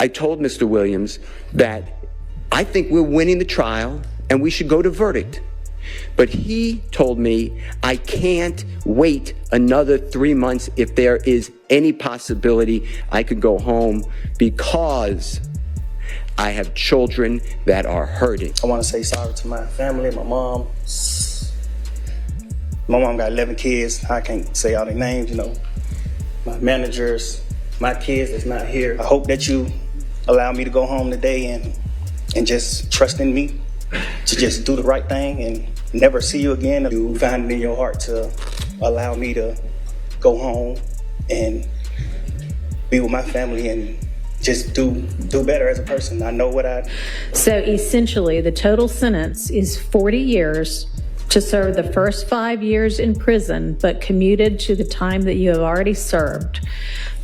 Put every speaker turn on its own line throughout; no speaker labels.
I told Mr. Williams that I think we're winning the trial and we should go to verdict. But he told me I can't wait another 3 months if there is any possibility I could go home because I have children that are hurting.
I want to say sorry to my family, my mom. My mom got 11 kids. I can't say all their names, My managers, my kids that's not here. I hope that you allow me to go home today and just trust in me to just do the right thing and never see you again. You find it in your heart to allow me to go home and be with my family and just do better as a person. I know what I...
So essentially, the total sentence is 40 years to serve the first 5 years in prison, but commuted to the time that you have already served,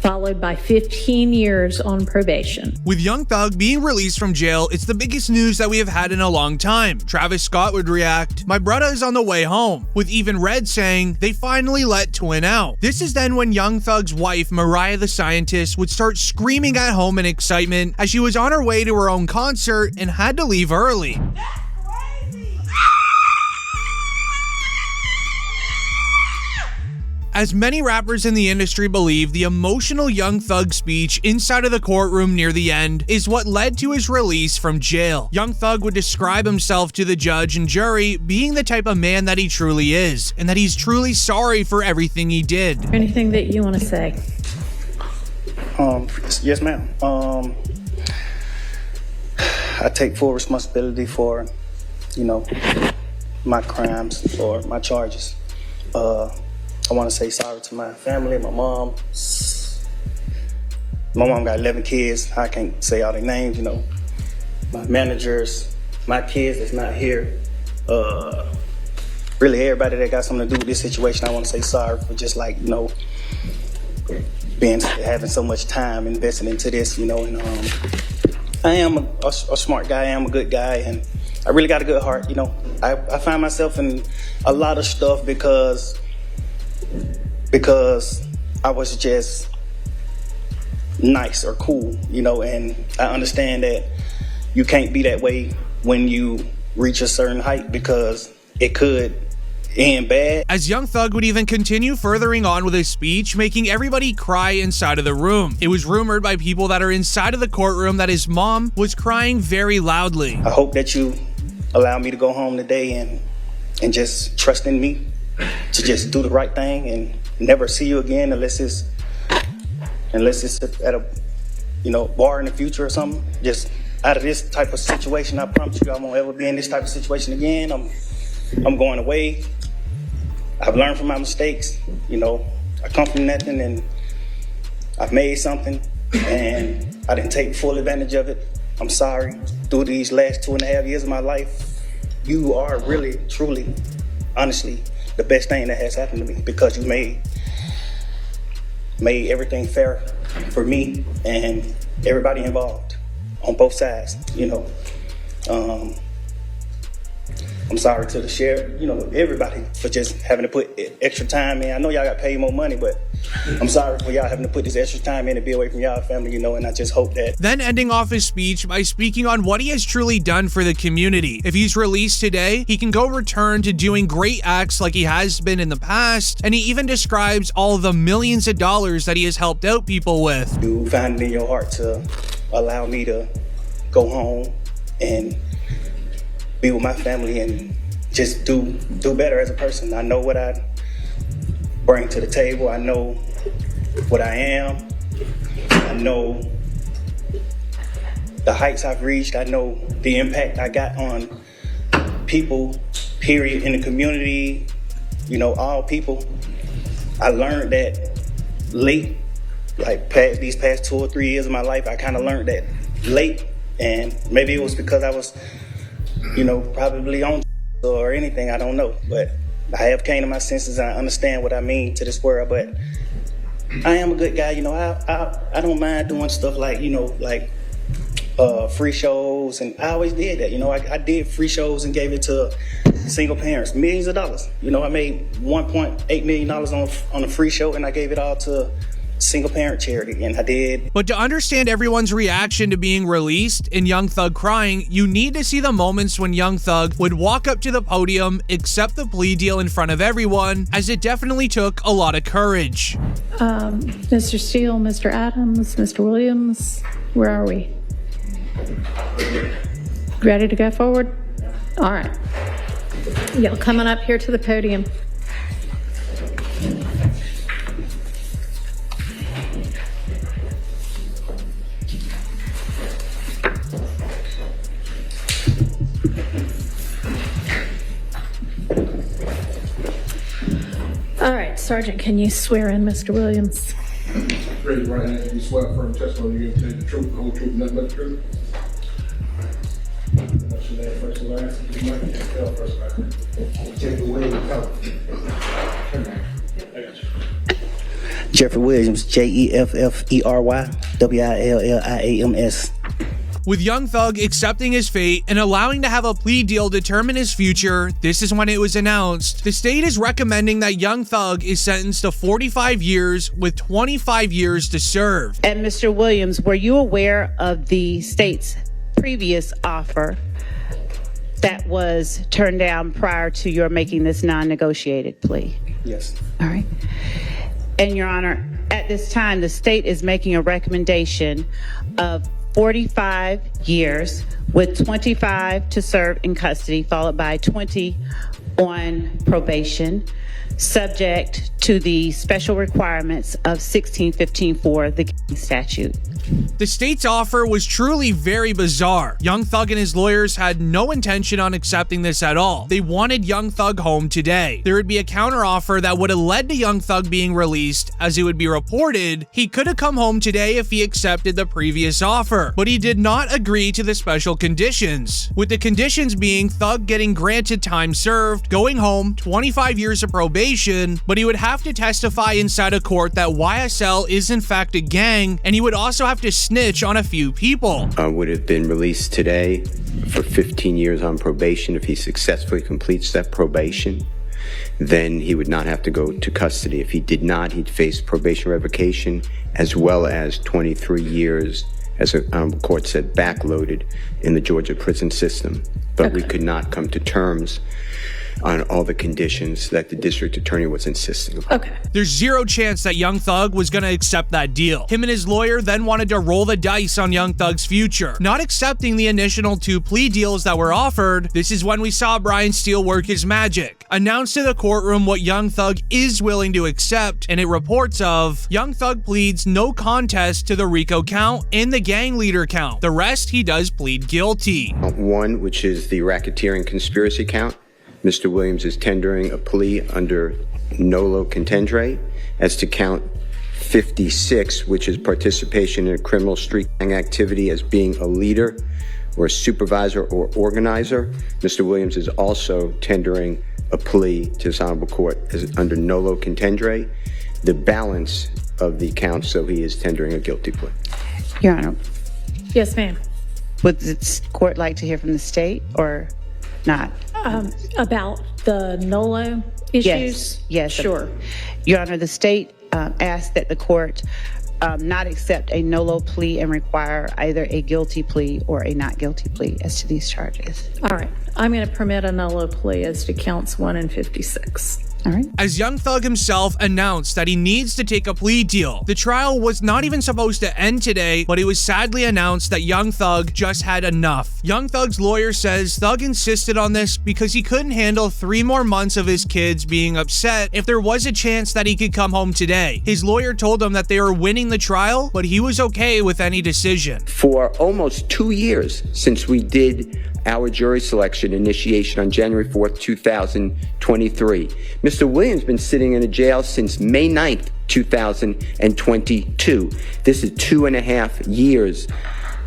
followed by 15 years on probation.
With Young Thug being released from jail, it's the biggest news that we have had in a long time. Travis Scott would react, "My brother is on the way home," with even Red saying, "They finally let Twin out." This is then when Young Thug's wife, Mariah the Scientist, would start screaming at home in excitement as she was on her way to her own concert and had to leave early. As many rappers in the industry believe, the emotional Young Thug speech inside of the courtroom near the end is what led to his release from jail. Young Thug would describe himself to the judge and jury being the type of man that he truly is, and that he's truly sorry for everything he did.
Anything that you want to say?
Yes, ma'am. I take full responsibility for, my crimes or my charges. I want to say sorry to my family, my mom. My mom got 11 kids. I can't say all their names, My managers, my kids that's not here. Really everybody that got something to do with this situation, I want to say sorry for just having so much time invested into this, and I am a smart guy, I am a good guy, and I really got a good heart, I find myself in a lot of stuff because I was just nice or cool, and I understand that you can't be that way when you reach a certain height because it could end bad.
As Young Thug would even continue furthering on with his speech, making everybody cry inside of the room. It was rumored by people that are inside of the courtroom that his mom was crying very loudly.
I hope that you allow me to go home today and just trust in me to just do the right thing and never see you again unless it's at a bar in the future or something. Just out of this type of situation, I promise you I won't ever be in this type of situation again. I'm going away. I've learned from my mistakes. I come from nothing and I've made something and I didn't take full advantage of it. I'm sorry. Through these last 2.5 years of my life, you are really, truly, honestly, the best thing that has happened to me because you made everything fair for me and everybody involved on both sides, I'm sorry to the sheriff, everybody for just having to put extra time in. I know y'all got paid more money, but I'm sorry for y'all having to put this extra time in to be away from y'all family, and I just hope that.
Then ending off his speech by speaking on what he has truly done for the community. If he's released today, he can go return to doing great acts like he has been in the past, and he even describes all the millions of dollars that he has helped out people with.
You find it in your heart to allow me to go home and be with my family and just do better as a person. I know what I bring to the table. I know what I am. I know the heights I've reached. I know the impact I got on people, period, in the community, all people. I learned that late, these past 2 or 3 years of my life, I kind of learned that late, and maybe it was because I was probably on or anything, I don't know. But I have came to my senses and I understand what I mean to this world. But I am a good guy, I don't mind doing stuff like free shows, and I always did that. I did free shows and gave it to single parents, millions of dollars. I made $1.8 million on a free show, and I gave it all to single parent charity, and I did.
But to understand everyone's reaction to being released and Young Thug crying, you need to see the moments when Young Thug would walk up to the podium, accept the plea deal in front of everyone, as it definitely took a lot of courage.
Mr. Steele, Mr. Adams, Mr. Williams, where are we? Ready to go forward? All right. Y'all coming up here to the podium. All right, Sergeant, can you swear in Mr. Williams?
Raise your right hand and you swear firm testimony you give to the truth, the whole truth, nothing but the truth. What's your name, first and last? You might can't tell first and last. Jeffrey Williams,
Jeffrey Williams, Jeffrey
With Young Thug accepting his fate and allowing to have a plea deal determine his future, this is when it was announced. The state is recommending that Young Thug is sentenced to 45 years with 25 years to serve.
And Mr. Williams, were you aware of the state's previous offer that was turned down prior to your making this non-negotiated plea?
Yes.
All right. And Your Honor, at this time, the state is making a recommendation of 45 years with 25 to serve in custody, followed by 20 on probation, subject to the special requirements of 1615 the gang statute.
The state's offer was truly very bizarre. Young Thug and his lawyers had no intention on accepting this at all. They wanted Young Thug home today. There would be a counteroffer that would have led to Young Thug being released, as it would be reported he could have come home today if he accepted the previous offer, but he did not agree to the special conditions, with the conditions being Thug getting granted time served, going home, 25 years of probation, but he would have to testify inside a court that YSL is in fact a gang, and he would also have to snitch on a few people.
Would have been released today for 15 years on probation. If he successfully completes that probation, then he would not have to go to custody. If he did not, he'd face probation revocation as well as 23 years, as a court said, backloaded in the Georgia prison system. But we could not come to terms on all the conditions that the district attorney was insisting upon.
Okay.
There's zero chance that Young Thug was going to accept that deal. Him and his lawyer then wanted to roll the dice on Young Thug's future. Not accepting the initial 2 plea deals that were offered, this is when we saw Brian Steele work his magic. Announced to the courtroom what Young Thug is willing to accept, and it reports of Young Thug pleads no contest to the RICO count and the gang leader count. The rest he does plead guilty.
One, which is the racketeering conspiracy count. Mr. Williams is tendering a plea under nolo contendere as to count 56, which is participation in a criminal street gang activity as being a leader or a supervisor or organizer. Mr. Williams is also tendering a plea to this honorable court as under nolo contendere. The balance of the counts, so he is tendering a guilty plea.
Your Honor,
Yes, ma'am.
would the court like to hear from the state or not?
About the NOLO issues?
Yes.
Sure.
Your Honor, the state asked that the court not accept a NOLO plea and require either a guilty plea or a not guilty plea as to these charges.
All right. I'm going to permit a NOLO plea as to counts 1 and 56.
All right.
As Young Thug himself announced that he needs to take a plea deal. The trial was not even supposed to end today, but it was sadly announced that Young Thug just had enough. Young Thug's lawyer says Thug insisted on this because he couldn't handle 3 more months of his kids being upset if there was a chance that he could come home today. His lawyer told him that they were winning the trial, but he was okay with any decision.
For almost 2 years since we did our jury selection initiation on January 4th, 2023. Mr. Williams been sitting in a jail since May 9th, 2022. This is 2.5 years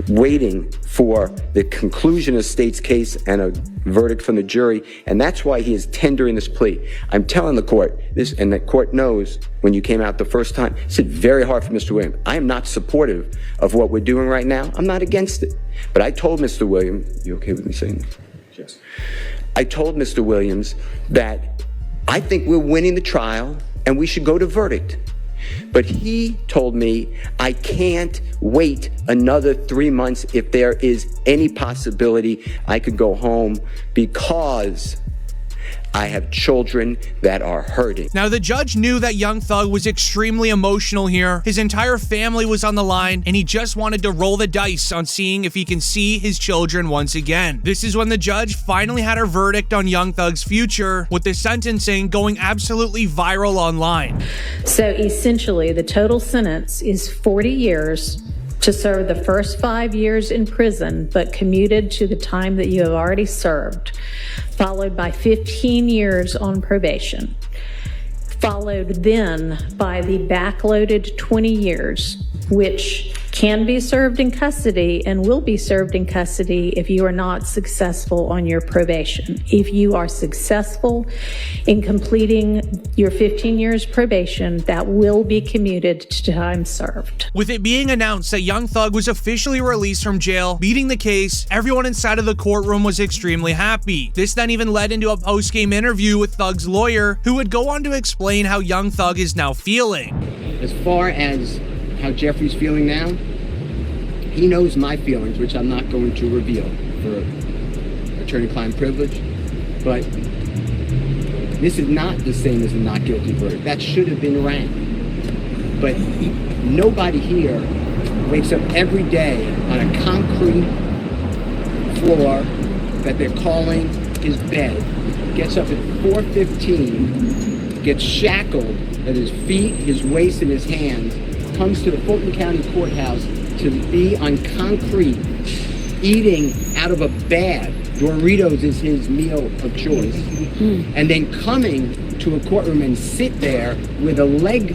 waiting for the conclusion of the state's case and a verdict from the jury, and that's why he is tendering this plea. I'm telling the court this, and the court knows when you came out the first time, it's very hard for Mr. Williams. I am not supportive of what we're doing right now. I'm not against it. But I told Mr. Williams, you okay with me saying this?
Yes.
I told Mr. Williams that I think we're winning the trial and we should go to verdict. But he told me I can't wait another 3 months if there is any possibility I could go home because I have children that are hurting.
Now, the judge knew that Young Thug was extremely emotional here. His entire family was on the line, and he just wanted to roll the dice on seeing if he can see his children once again. This is when the judge finally had her verdict on Young Thug's future, with the sentencing going absolutely viral online.
So essentially, the total sentence is 40 years to serve the first 5 years in prison, but commuted to the time that you have already served, followed by 15 years on probation, followed then by the backloaded 20 years, which can be served in custody and will be served in custody if you are not successful on your probation. If you are successful in completing your 15 years probation, that will be commuted to time served.
With it being announced that Young Thug was officially released from jail, beating the case, everyone inside of the courtroom was extremely happy. This then even led into a post-game interview with Thug's lawyer, who would go on to explain how Young Thug is now feeling.
As far as how Jeffrey's feeling now, he knows my feelings, which I'm not going to reveal for attorney-client privilege, but this is not the same as a not guilty verdict. That should have been ran. But nobody here wakes up every day on a concrete floor that they're calling his bed, gets up at 4:15, gets shackled at his feet, his waist, and his hands, comes to the Fulton County Courthouse to be on concrete, eating out of a bag. Doritos is his meal of choice. And then coming to a courtroom and sit there with a leg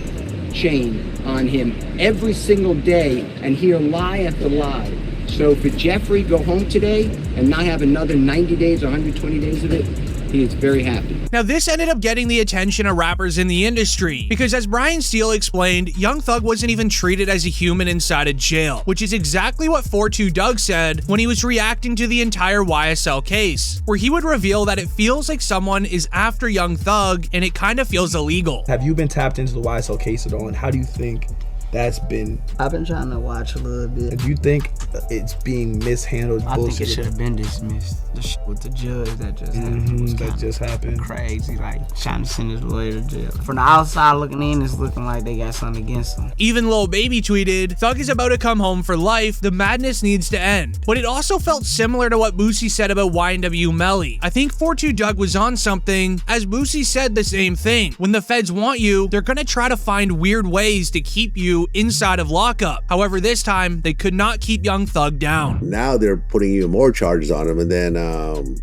chain on him every single day and hear lie after lie. So for Jeffrey go home today and not have another 90 days or 120 days of it, he is very happy.
Now, this ended up getting the attention of rappers in the industry, because as Brian Steele explained, Young Thug wasn't even treated as a human inside a jail, which is exactly what 42 Doug said when he was reacting to the entire YSL case, where he would reveal that it feels like someone is after Young Thug and it kind of feels illegal.
Have you been tapped into the YSL case at all, and how do you think that's been?
I've been trying to watch a little bit.
Do you think it's being mishandled?
I think it should have been dismissed. The shit with the judge that just happened was
that just happened.
Crazy, like trying to send his lawyer to jail. From the outside looking in, it's looking like they got something against him.
Even Lil Baby tweeted, "Thug is about to come home for life. The madness needs to end." But it also felt similar to what Boosie said about YNW Melly. I think 42 Doug was on something, as Boosie said the same thing. When the feds want you, they're gonna try to find weird ways to keep you inside of lockup. However, this time they could not keep Young Thug down.
Now they're putting even more charges on him, and then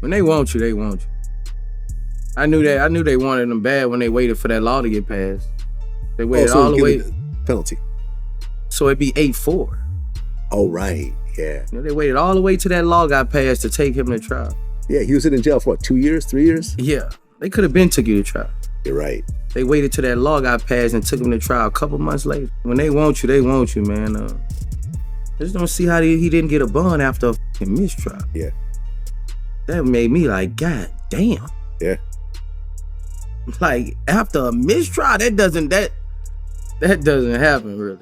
when they want you, they want you. I knew they wanted him bad when they waited for that law to get passed. They waited all the way.
Penalty.
So it'd be 8-4.
Oh right, yeah.
You know, they waited all the way till that law got passed to take him to trial.
Yeah, he was sitting in jail for what, 2 years, 3 years?
Yeah, they could have been took you to trial.
You're right.
They waited till that law got passed and took him to trial a couple months later. When they want you, man. Just don't see how he didn't get a bond after a fucking mistrial.
Yeah.
That made me like, God damn.
Yeah.
Like, after a mistrial, that doesn't happen, really.